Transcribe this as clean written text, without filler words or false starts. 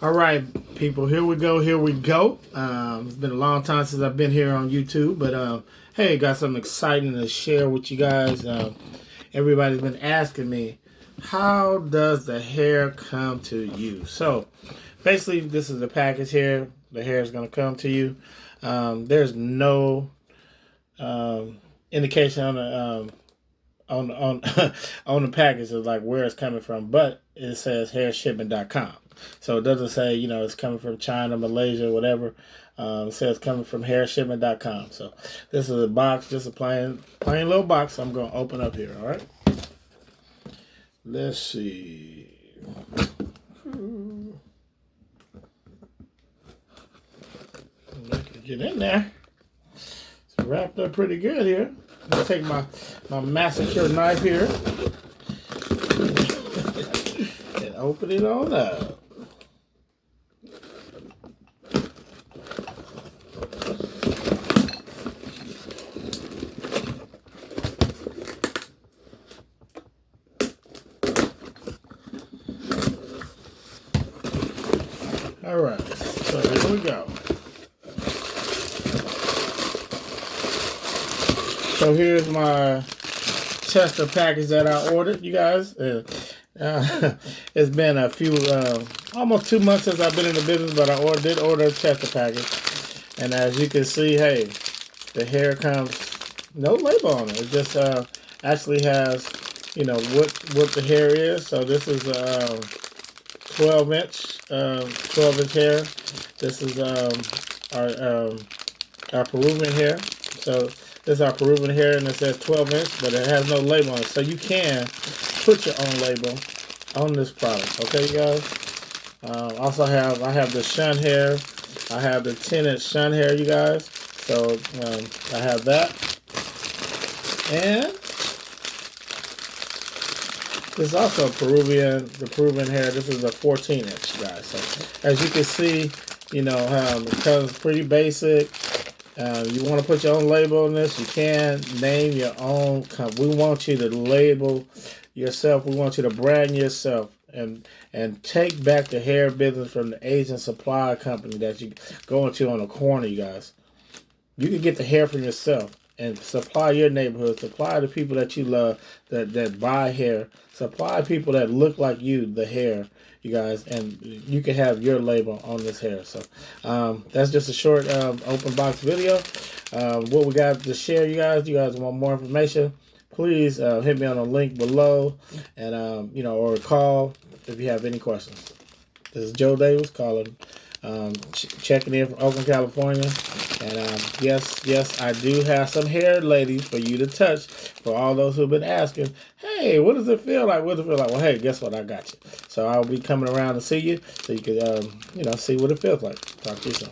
All right, people, here we go. It's been a long time since I've been here on YouTube, but hey, got something exciting to share with you guys. Everybody's been asking me, how does the hair come to you? So basically, this is the package here. The hair is going to come to you. There's no indication on the on the package of like where it's coming from, but it says hairshipment.com. So it doesn't say, it's coming from China, Malaysia, whatever. It says coming from hairshipment.com. So this is a box, just a plain little box. I'm going to open up here, all right? Let's see. Get in there. It's wrapped up pretty good here. I'm going to take my massacre knife here and open it on up. All right, so here we go. So here's my tester package that I ordered, you guys. It's been a few, almost 2 months since I've been in the business, but I did order a tester package. And as you can see, hey, the hair comes, no label on it. It just actually has, what the hair is. So this is 12-inch hair. This is our Peruvian hair. So this is our Peruvian hair, and it says 12-inch, but it has no label on it. So you can put your own label on this product. Okay, you guys. Also I have the shun hair. I have the 10-inch shun hair, you guys. So I have that, and this is also the Peruvian hair. This is a 14-inch, guys. So as you can see, it comes pretty basic. You want to put your own label on this, you can. Name your own company. We want you to label yourself. We want you to brand yourself and take back the hair business from the Asian supply company that you go into on the corner, you guys. You can get the hair from yourself and supply your neighborhood. Supply the people that you love that buy hair. Supply people that look like you the hair, you guys, and you can have your label on this hair. So that's just a short open box video. What we got to share, you guys want more information, please hit me on the link below, and or call if you have any questions. This is Joe Davis calling, checking in from Oakland, California. And yes, I do have some hair ladies for you to touch. For all those who've been asking, hey, what does it feel like? What does it feel like? Well, hey, guess what? I got you. So I'll be coming around to see you, so you can, see what it feels like. Talk to you soon.